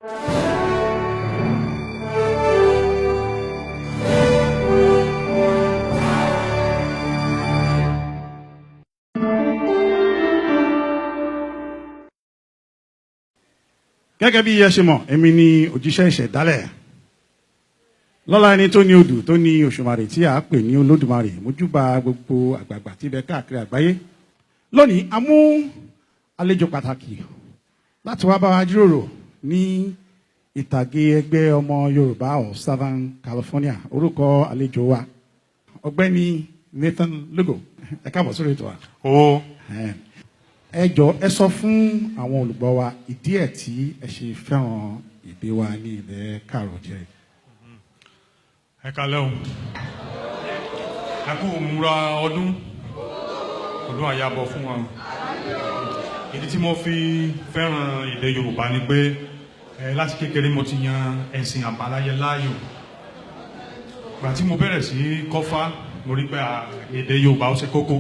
Gẹ́gẹ́ bí ẹ ṣe mọ̀, èmi ni òjíṣẹ́ ìṣẹ̀dálẹ̀. Lọ́lá ẹni tó ní odù tó ní Òṣùmàrè tí a pè ní Olódùmarè, mójúbà gbogbo àgbààgbà tí bẹ káàkiri àgbáyé. Lónìí a mú àlejò pàtàkì láti wá bá wa jíròrò ní ìtàgé ẹgbẹ́ ọmọ Yorùbá of Southern California. Orúkọ àlejò wa Ọ̀gbẹ́ni Nathan Lugo. Ẹ káàbọ̀ sórí ètò wa. Ẹ jọ̀ọ́ ẹ sọ fún àwọn olùgbọ́ wa ìdí ẹ̀ tí ẹ ṣe fẹ́ràn èdè wa ní ilẹ̀ Káàárọ̀-o-ò-jíire. Ẹ kálẹ́ o. Ẹ kú múra ọdún àyàbọ̀ fún wa. Ìdí tí mo fi fẹ́ràn èdè Yorùbá ni pé láti kékeré mo ti yan ẹ̀sìn àbáláyé láàyò. Ìgbà tí mo bẹ̀rẹ̀ sí kọ́fá mo rí pé èdè Yorùbá ó ṣe kókó.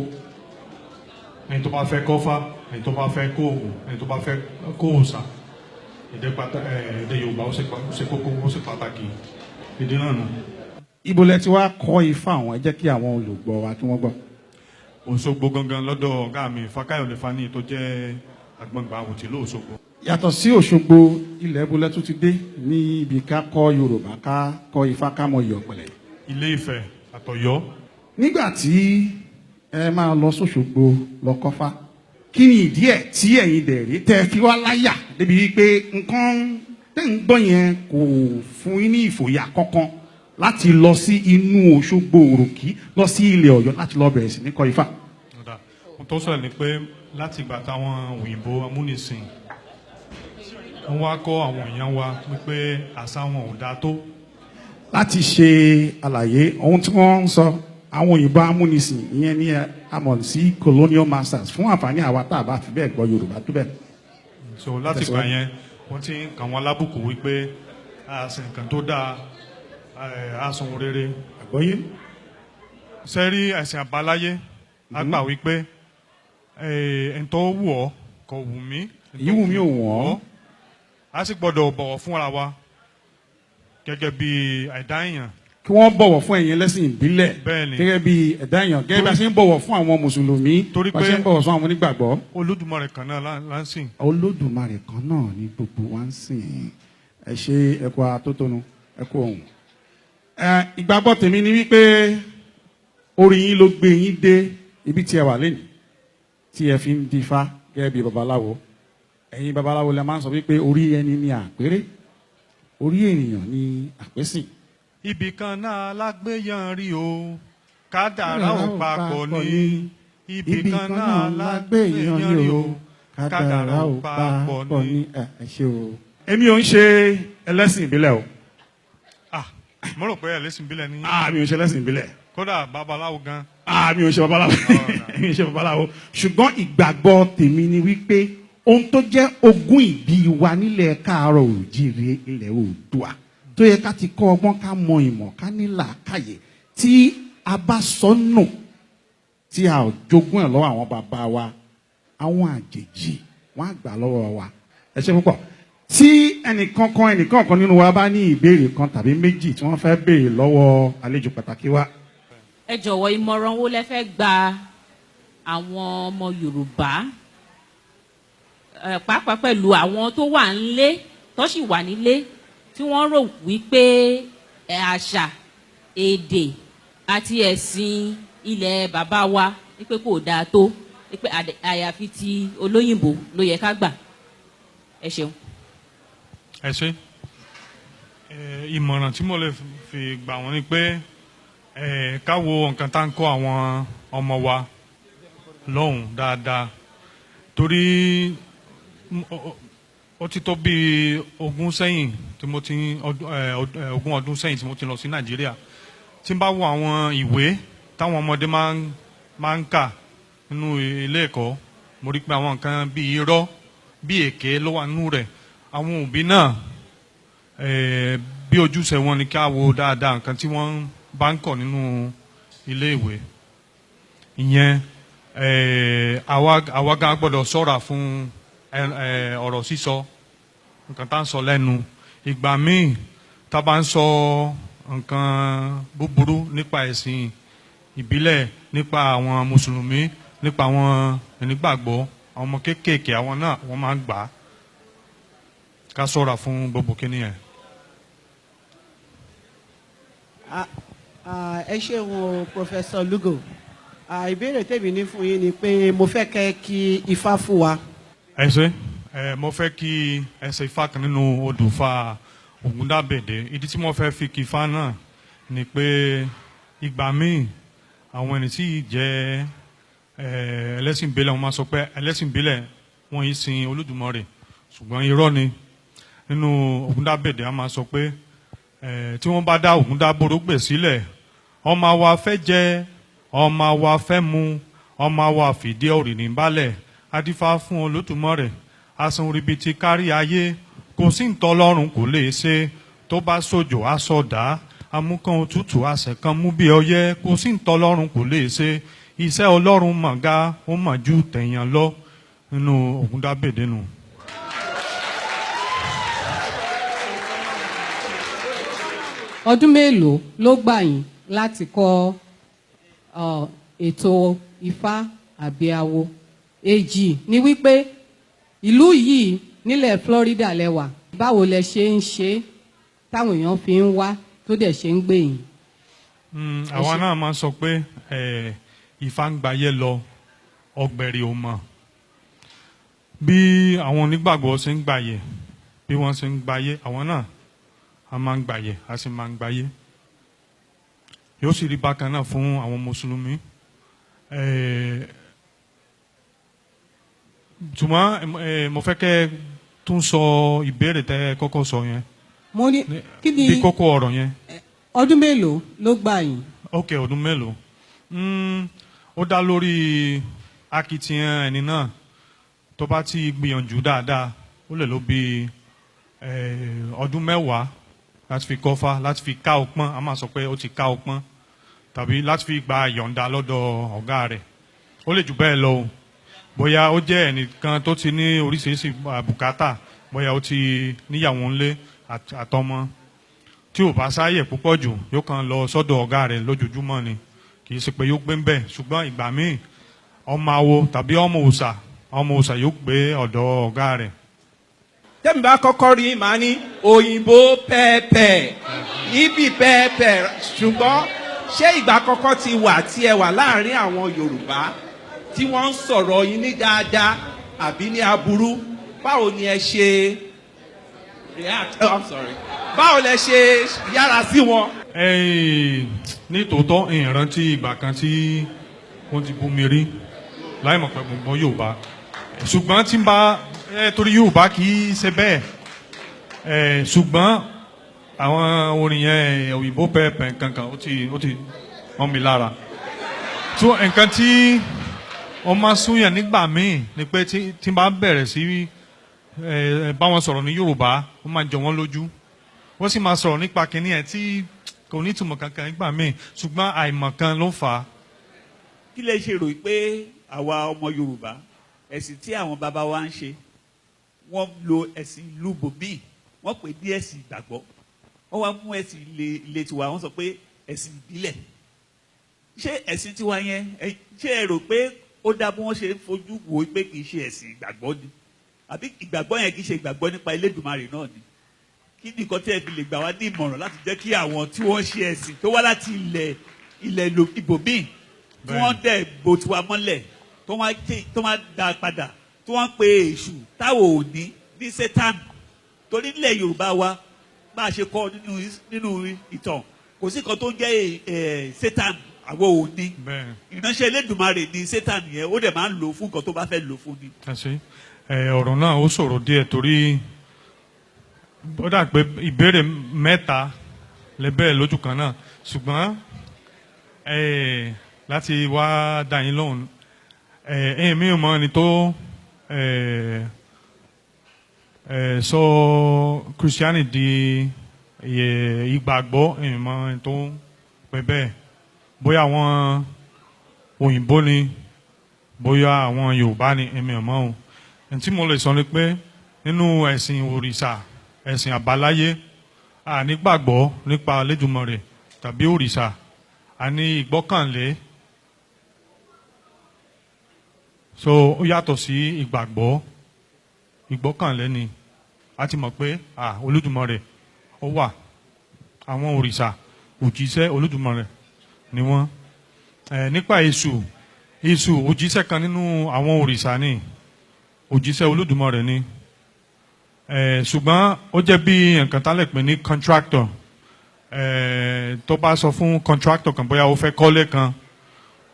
Ẹni tó bá fẹ́ kọ́fá, ẹni tó bá fẹ́ kó òògùn, ẹni tó bá fẹ́ kó òòṣà, èdè Yorùbá ó ṣe kókó, ó ṣe pàtàkì. Èdè náà nù. Ibo lẹ ti wá kọ́ Ifá àwọn, ẹ jẹ́ kí àwọn olùgbọ́ wa kí wọ́n gbọ́. Òṣogbo gangan lọ́dọ̀ ọ̀gá mi Fákáyọ̀dé Fáníyì tó jẹ́ àgbọ̀ngbà àwòtí lóòṣogbo. Yàtọ̀ sí Òṣogbo, ilẹ̀ ibo lẹ tún ti dé ní ibi ká kọ́ Yorùbá, ká kọ́ Ifá, ká mọ Ìyọ̀pẹ̀lẹ̀. Ilé Ifẹ̀ àtọ̀yọ́. Nígbà tí ẹ máa lọ sóṣogbo lọ kọ́fá, kí ni ìdí ẹ̀ tí ẹ̀yin dẹ̀ rí tẹ́ fi wá láyà débi wípé nǹkan tẹ́ ń gbọ́ yẹn kò fún yín ní ìfòyà kankan láti lọ sí inú Òṣogbo òròkì, lọ sí ilẹ̀ Ọ̀yọ́ láti lọ bẹ̀rẹ̀ sí ní kọ́ Ifá? Ohun tó sọ̀rọ̀ ni pé láti ìgbà táwọn òyìnbó amúnisìn wọ́n wá kọ́ àwọn èèyàn wa wípé àṣà wọn ò dáa tó. Láti ṣe àlàyé ohun tí wọ́n ń sọ, àwọn òyìnbó amúnisìn ìyẹn ní àmọ̀ sí colonial masters, fún àǹfààní àwa tá a bá fi bẹ́ẹ̀ gbọ́ Yorùbá tó bẹ́ẹ̀. So láti ìgbà yẹn wọ́n ti ń kàn wọ́n lábùkù wípé àṣà nǹkan tó dáa, àṣà ohun rere. Àgbọ́yé. Sẹ́rí ẹ̀sìn àbáláyé a gbà wípé ẹni tó wù ọ́ kò wù mí. Èyí wù mí ò wọ́n. A sì gbọ́dọ̀ bọ̀wọ̀ fún ara wa gẹ́gẹ́ bí ẹ̀dá èèyàn. Kí wọ́n bọ̀wọ̀ fún ẹ̀yin ẹlẹ́sìn ìbílẹ̀ gẹ́gẹ́ bí ẹ̀dá èèyàn, gẹ́gẹ́ bí a ṣe ń bọ̀wọ̀ fún àwọn mùsùlùmí, torí pé a ṣe ń bọ̀wọ̀ fún àwọn onígbàgbọ́. Olódùmarè kan náà là ń sìn. Olódùmarè kan náà ni gbogbo wa ń sìn. Ẹ ṣe ẹ̀kọ́ atótónu, ẹ̀kọ́ ohun. Ìgbàgbọ́ tèmi ni wípé orí yín ló gbé yín dé ibi tí ẹ wà lénìí, tí ẹ fi ń dífá gẹ́gẹ́ bí babaláwo. Ẹ̀yin babaláwo lẹ máa ń sọ wípé orí ẹni ni àpérè, orí ènìyàn ni àpésìn. Ibì kan náà lágbéyàn rí o, kádàrá ò papọ̀ ní. Ibì kan náà lágbéyàn rí o, kádàrá ò papọ̀ ní. Ẹ ṣé o. Èmi ò ń ṣe ẹlẹ́sìn ìbílẹ̀ o. Mo rò pé ẹlẹ́sìn ìbílẹ̀ ni. Mi ò ń ṣe ẹlẹ́sìn ìbílẹ̀. Kódà babaláwo gan. Mi ò ń ṣe babaláwo. Mi ò ń ṣe babaláwo. Ṣùgbọ́n ìgbàgbọ́ tèmi ni wípé ohun tó jẹ́ ogún ìbí wa nílẹ̀ Káàárọ̀-o-ò-jíire, ilẹ̀ Oòduà, tó yẹ ká ti kọ́ ọgbọ́n, ká mọ ìmọ̀, ká ní làákàyè, tí a bá sọnù, tí a ò jogún ẹ̀ lọ́wọ́ àwọn bàbá wa, àwọn àjèjì wọ́n á gbà lọ́wọ́ wa. Ẹ ṣé púpọ̀. Tí ẹnìkankan nínú wa bá ní ìbéèrè kan tàbí méjì tí wọ́n fẹ́ béèrè lọ́wọ́ àlejò pàtàkì wa. Ẹ jọ̀wọ́, ìmọ̀ràn wo lẹ fẹ́ gba àwọn ọmọ Yorùbá, pàápàá pẹ̀lú àwọn tó wà nílé, tó sì wà nílé, tí wọ́n rò wípé àṣà, èdè àti ẹ̀sìn ilẹ̀ bàbá wa wípé kò dáa tó, wípé àyàfi ti olóyìnbó ló yẹ ká gbà? Ẹ ṣeun. Ẹ ṣé. Ìmọ̀ràn tí mo lè fi gbà wọ́n ni pé ká wo nǹkan tá ń kọ́ àwọn ọmọ wa lọ́hùn dáadáa, torí ó ti tó bí ogún ọdún sẹ́yìn tí mo ti lọ sí Nàìjíríà. Tí n bá wo àwọn ìwé táwọn ọmọdé máa ń kà nínú ilé ẹ̀kọ́, mo rí pé àwọn nǹkan bí irọ́, bí èké ló wà nínú rẹ̀. Àwọn òbí náà bí ojúṣe wọn ni ká wo dáadáa nǹkan tí wọ́n bá ń kọ́ nínú ilé ìwé. Ìyẹn àwa gan gbọ́dọ̀ ṣọ́ra fún ọ̀rọ̀ sísọ nǹkan tá à ń sọ lẹ́nu. Ìgbà míì tá a bá ń sọ nǹkan búburú nípa ẹ̀sìn ìbílẹ̀, nípa àwọn mùsùlùmí, nípa àwọn onígbàgbọ́, àwọn ọmọ kéékèèké àwọn náà wọ́n máa ń gbà á. Ká ṣọ́ra fún gbogbo kíní yẹn. Ẹ ṣeun o Professor Lugo. Ìbéèrè tèmi ní fún yín ni pé mo fẹ́ kẹ́ kí ifá fún wa. Ẹ ṣé, mo fẹ́ kí ẹ ṣe ifá kan nínú odù Ifá Ògúndábèdé. Ìdí tí mo fẹ́ fi kí ifá náà ni pé ìgbà míì àwọn ẹni tí jẹ́ ẹlẹ́sìn ìbílẹ̀ wọ́n máa sọ pé ẹlẹ́sìn ìbílẹ̀ wọ́n yìí sin Olódùmarè, ṣùgbọ́n irọ́ ni. Nínú Ògúndábèdé a máa sọ pé tí wọ́n bá dá Ògúndábòrógbè sílẹ̀, ọmọ wa fẹ́ jẹ, ọmọ wa fẹ́ mu, ọmọ wa fìdí òrìrì balẹ̀, adífá fún Olódùmarè, asan oribiti kárí ayé, kò sí ntọ́lọ́run kò lè ṣe, tó bá sòjò aṣọ̀dá, amúkan òtútù àṣẹkan mú bí ọyẹ́, kò sí ntọ́lọ́run kò lè ṣe, iṣẹ́ Ọlọ́run mọ̀gá ó mọ̀ ju tẹ̀yàn lọ. Nínú Ògúndábèdé nù. Ọdún mélòó ló gbà yín láti kọ́ ètò Ifá àbí awo? Èjì ni wípé ìlú yìí nílẹ̀ Florida lẹ́wà, báwo lẹ ṣe ń ṣe táwọn èèyàn fi ń wá tó dẹ̀ ṣe ń gbé yín? Àwọn náà máa ń sọ pé Ifá ń gbayé lọ, ọ̀gbẹ̀rì ò mọ̀. Bí àwọn onígbàgbọ́ ṣe ń gbàyè, bí wọ́n ṣe ń gbayé, àwọn náà a máa ń gbàyè, a sì máa ń gbayé. Yóò sì rí bákan náà fún àwọn mùsùlùmí. Ṣùgbọ́n mo fẹ́ kẹ́ tún sọ ìbéèrè tẹ́ kọ́kọ́ sọ yẹn. Mo ní kí ni bí kókó ọ̀rọ̀ yẹn. Ọdún mélòó ló gbà yín? Ok, ọdún mélòó. Ó dá lórí akitiyan ẹni náà. Tó bá ti gbìyànjú dáadáa, ó lè lò bí ọdún 10 láti fi kọ́fá, láti fi ká ọpọ́n. A máa sọ pé ó ti ká ọpọ́n, tàbí láti fi gba ìyọ̀ǹda lọ́dọ̀ ọ̀gá rẹ̀. Ó lè jù bẹ́ẹ̀ lọ o. Bóyá ó jẹ́ ẹnìkan tó ti ní oríṣiríṣi bùkátà, bóyá ó ti níyàwó ńlé àtọmọ, tí ò bá sáyè púpọ̀ jù yóò kàn lọ sọ́dọ̀ ọ̀gá rẹ̀ lójoojúmọ́ ni, kì í ṣe pé yóò gbé ń bẹ̀. Ṣùgbọ́n ìgbà míì ọmọ awo tàbí ọmọ òòṣà yóò gbé ọ̀dọ̀ ọ̀gá rẹ̀. Tẹ́mi bá kọ́kọ́ rí màá ní òyìnbó pẹ́ẹ́pẹ́, ibi pẹ́ẹ́pẹ́, ṣùgbọ́n ṣé ìgbà kọ́kọ́ ti wà tí ẹ wà láàrin àwọn Yorùbá tí wọ́n ń sọ̀rọ̀ yín ní dáadáa àbí ní aburú? Báwo ni ẹ ṣe react? Oh, I'm sorry. Báwo lẹ ṣe yára sí wọn? Ní tòótọ́ ìrántí ìgbà kan tí wọ́n ti bú mi rí láì mọ̀ pé gbogbo Yorùbá, ṣùgbọ́n tí n bá torí Yorùbá kì í ṣe bẹ́ẹ̀, ṣùgbọ́n àwọn orin yẹn òyìnbó pẹ́ẹ́pẹ́ kankan ó ti wọ́n mi lára. tó nǹkan tí wọ́n máa súnyàn nígbà míì ni pé tí n bá bẹ̀rẹ̀ sí bá wọn sọ̀rọ̀ ní Yorùbá wọ́n máa jọ wọ́n lójú, wọ́n sì máa sọ̀rọ̀ nípa kínní ẹ̀ tí kò ní ìtumọ̀ kankan nígbà míì, ṣùgbọ́n àìmọ̀kan ló fà á. Kí lẹ ṣe rò pé àwa ọmọ Yorùbá ẹ̀sìn tí àwọn bàbá wa ń ṣe, wọ́n lo ẹ̀sìn ìlú bòmíì, wọ́n pè ní ẹ̀sìn ìgbàgbọ́, wọ́n wá mú ẹ̀sìn ilé tiwa, wọ́n sọ pé ẹ̀sìn ìbílẹ̀. Ṣé ẹ̀sìn tiwa yẹn, ṣé ẹ rò pé ó dá bí wọ́n ṣe ń fojú wò pé kì í ṣe ẹ̀sìn ìgbàgbọ́ ni? Àbí ìgbàgbọ́ yẹn kì í ṣe ìgbàgbọ́ nípa Elédùmarè náà ni? Kí ni nǹkan tí ẹ fi lè gbà wá ní ìmọ̀ràn láti jẹ́ kí àwọn tí wọ́n ṣe ẹ̀sìn tó wá láti ilẹ̀ ibòmíì tí wọ́n dẹ̀ bò tiwa mọ́lẹ̀ tó máa dá padà, tí wọ́n pe èṣù táwọn ò ní Satan? Torí nílẹ̀ Yorùbá wa bá a ṣe kọ́ nínú ìtàn, kò sí nǹkan tó ń jẹ́ Satan, àwọn ò ní. Ìránṣẹ́ Elédùmarè ni Satan yẹn, ó dẹ̀ máa ń lò fún nǹkan tó bá fẹ́ lò fún ni. Ọ̀rọ̀ náà ó ṣòro díẹ̀ torí ó dà pé ìbéèrè 3 lè bẹ̀rẹ̀ lójú kan náà, ṣùgbọ́n láti wá dá yín lóhùn, mi ò mọ ẹni tó sọ Christianity di ìgbàgbọ́, mi ò mọ ẹni tó pè bẹ́ẹ̀. Bóyá àwọn òyìnbó ni, bóyá àwọn Yorùbá ni, mi ò mọ o. Ẹni tí mo lè sọ ni pé nínú ẹ̀sìn òrìṣà ẹ̀sìn àbáláyé a ní gbàgbọ́ nípa Elédùmarè tàbí òrìṣà a ní ìgbọ́kànlé so ó yàtọ̀ sí ìgbàgbọ́ ìgbọ́kànlé ni a ti mọ̀ pé Olódùmarè ó wà àwọn òrìṣà òjíṣẹ́ Olódùmarè ni wọ́n nípa Èṣù òjíṣẹ́ kan nínú àwọn òrìṣà ni òjíṣẹ́ Olódùmarè ni ṣùgbọ́n ó jẹ́ bí nǹkan tá lè pè ní contractor tó bá sọ fún contractor kan bóyá ó fẹ́ kọ́lé kan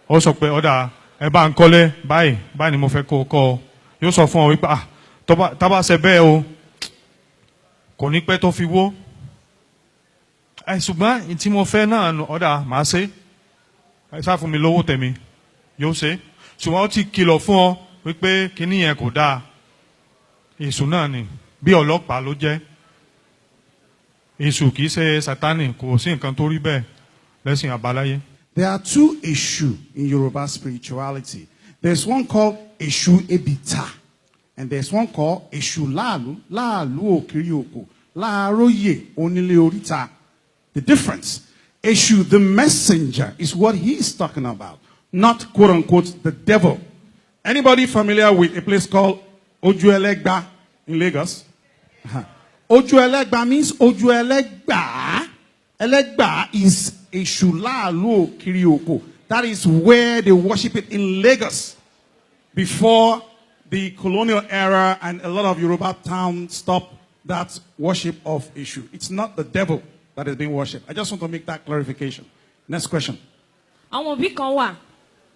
ó sọ pé ọ̀dà ẹ bá ń kọ́lé báyìí ni mo fẹ́ kó o kọ́ ọ yóò sọ fún ọ wípé tá bá ṣe bẹ́ẹ̀ o kò ní pẹ́ tó fi wó ṣùgbọ́n tí mo fẹ́ náà ọ̀dà màá ṣe ẹ sá fún mi lówó tèmi yóò ṣe ṣùgbọ́n ó ti kìlọ̀ fún ọ wípé kíní yẹn kò dáa Èṣù náà ni bí ọlọ́pàá ló jẹ́ Èṣù kìí ṣe Sátánì kò sí nǹkan tó rí bẹ́ẹ̀ lẹ́sìn àbáláyé. There are two Eshu in Yoruba spirituality. There's one called Eshu Ebita, and there's one called Eshu Laalu, Laalu Okirioko, Laaroye Onile Orita. The difference, Eshu, the messenger, is what he's talking about, not quote unquote the devil. Anybody familiar with a place called Ojuelegba in Lagos? Ojuelegba means Ojuelegba. Elegba is Eshu Laalu Okirioko. That is where they worship it in Lagos before the colonial era, and a lot of Yoruba towns stopped that worship of Eshu. It's not the devil that is being worshipped. I just want to make that clarification. Next question. Àwọn òbí kan wà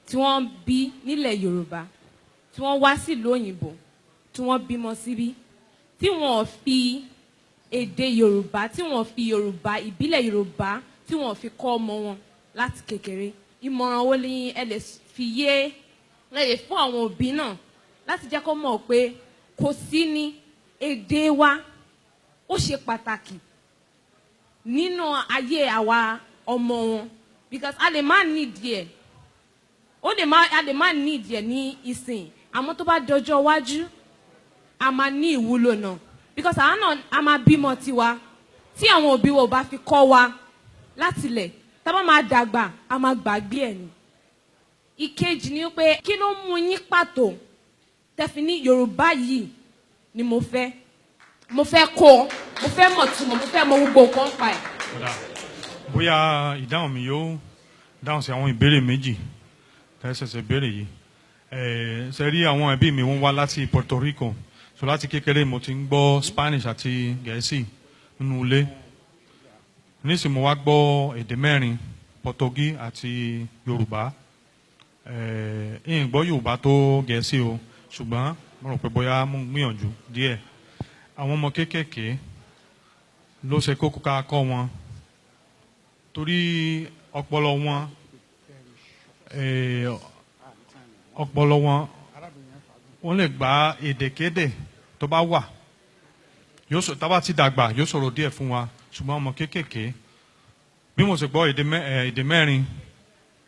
tí wọ́n bí nílẹ̀ Yorùbá tí wọ́n wá sílùú òyìnbó tí wọ́n bímọ síbí tí wọ́n fi èdè Yorùbá tí wọ́n fi Yorùbá ìbílẹ̀ Yorùbá tí wọ́n fi kọ́ ọmọ wọn láti kékeré. Ìmọ̀ràn wo ni ẹ lè fi yé lè fún àwọn òbí náà láti jẹ́ kó mọ̀ pé kò sí ní èdè wa ó ṣe pàtàkì nínú ayé àwa ọmọ wọn, because a lè má nídìí ẹ̀ a lè má nídìí ẹ̀ ní ìsìn àmọ́ tó bá dọjọ́ iwájú a máa ní ìwúlò náà, because àwọn náà a máa bímọ tiwa tí àwọn òbí wa ò bá fi kọ́ wa látilẹ̀ tá bá máa dàgbà a máa gbàgbé ẹ̀ ni. Ìkejì ni pé kí ló mú yín pàtó tẹ́fi ní Yorùbá yìí ni mo fẹ́ kọ́ mo fẹ́ mọ̀ túmọ̀ mo fẹ́ mọ̀ gbogbo nǹkan pa ẹ̀. Bóyá ìdáhùn mi yóò dáhùn sí àwọn ìbéèrè méjì tẹ́sẹ̀sẹ̀ béèrè yìí. Ṣe rí àwọn ẹbí mi wọ́n wá láti Puerto Rico, so láti kékeré mo ti ń gbọ́ Spanish àti Gẹ̀ẹ́sì nínú ilé. Nísìnyí mo wá gbọ́ èdè mẹ́rin, Pọtogí àti Yorùbá. Ìyẹn gbọ́ Yorùbá tó Gẹ̀ẹ́sì o, ṣùgbọ́n mo rò pé bóyá mo gbìyànjú díẹ̀. Àwọn ọmọ kéékèèké ló ṣe kókó ká kọ́ wọn torí ọpọlọ wọn wọ́n lè gba èdèkédè tó bá wà tá bá ti dàgbà yóò sọ̀rọ̀ díẹ̀ fún wa, ṣùgbọ́n ọmọ kéékèèké bí mo ṣe gbọ́ èdè mẹ́rin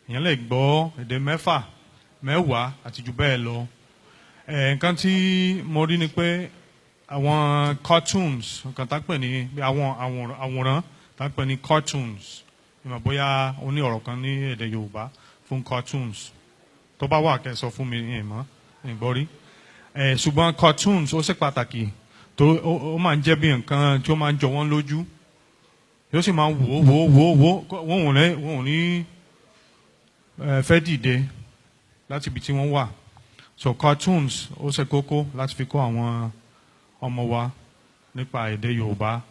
èèyàn lè gbọ́ èdè mẹ́fà mẹ́wàá àti jù bẹ́ẹ̀ lọ. Nǹkan tí mo rí ni pé àwọn cartoons nǹkan tá pè ní àwọn àwòrán tá pè ní cartoons ìmọ̀ bóyá ó ní ọ̀rọ̀ kan ní èdè Yorùbá fún cartoons tó bá wà kẹ́ sọ fún mi ìmọ̀ ìgbọ́rí. Ṣùgbọ́n cartoons ó ṣe pàtàkì tó ó máa ń jẹ́ bí nǹkan tí ó máa ń jọ wọ́n lójú yóò sì máa ń wò wọ́n ò ní fẹ́ dìde láti ibi tí wọ́n wà. So cartoons ó ṣe kókó láti fi kọ́ àwọn ọmọ wa nípa èdè Yorùbá,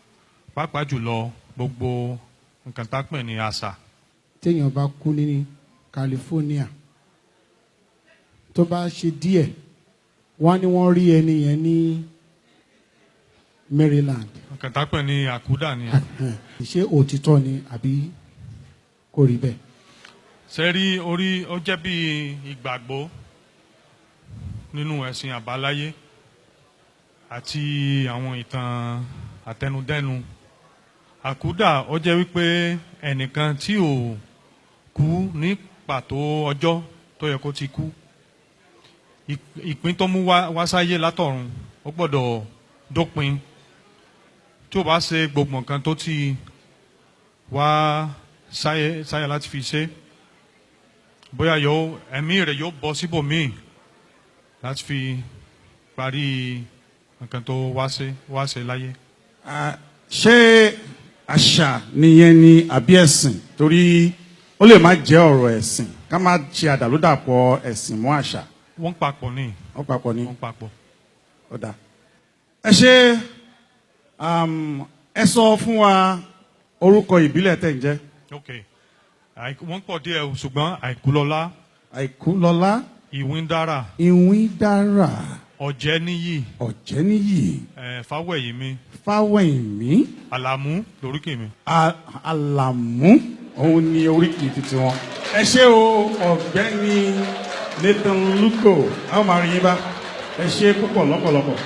pàápàá jùlọ gbogbo nǹkan tá pè ní àṣà. Téèyàn bá kú ní California tó bá ṣe díẹ̀ wọ́n ní wọ́n rí ẹni yẹn ní Maryland. Nǹkan tá pè ní àkúdà ni. Ṣé òtítọ́ ni àbí kò rí bẹ́ẹ̀? Ṣé rí orí ó jẹ́ bí ìgbàgbọ́ nínú ẹ̀sìn àbáláyé àti àwọn ìtàn àtẹnudẹ́nu. Àkúdà ó jẹ́ wípé ẹnìkan tí ò kú ní pàtó ọjọ́ tó yẹ kó ti kú. Ìpín tó mú wá sáyé látọ̀run ó gbọ́dọ̀ dópin tí o bá ṣe gbogbo nǹkan tó ti wá sáyà láti fi ṣe bóyá ẹ̀mí rẹ̀ yóò bọ́ síbòmíì láti fi parí nǹkan tó wá ṣe láyé. Ṣé àṣà nìyẹn ni àbí ẹ̀sìn? Torí ó lè má jẹ́ ọ̀rọ̀ ẹ̀sìn ká má ṣe àdàlúdàpọ̀ ẹ̀sìn mọ́ àṣà. Wọ́n papọ̀ ní. Wọ́n papọ̀ ní. Wọ́n papọ̀. Ọ̀dà. Ẹ ṣe ẹ sọ fún wa orúkọ ìbílẹ̀ tẹ̀ ń jẹ́. Ok. Wọ́n pọ̀ díẹ̀ ṣùgbọ́n Àìkúlọlá. Àìkúlọlá. Ìwíńdára. Ìwíńdára. Ọ̀jẹ́níyì. Ọ̀jẹ́níyì. Fáwẹ̀yìnmí. Fáwẹ̀yìnmí. Àlàmú lóríkì mi. Àlàmú òun ni oríkì títí wọn. Ẹ ṣé o ọ̀gbẹ́ni Nathan Lugo àwọn máa rí yín bá ẹ ṣé púpọ̀ lọ́pọ̀lọpọ̀.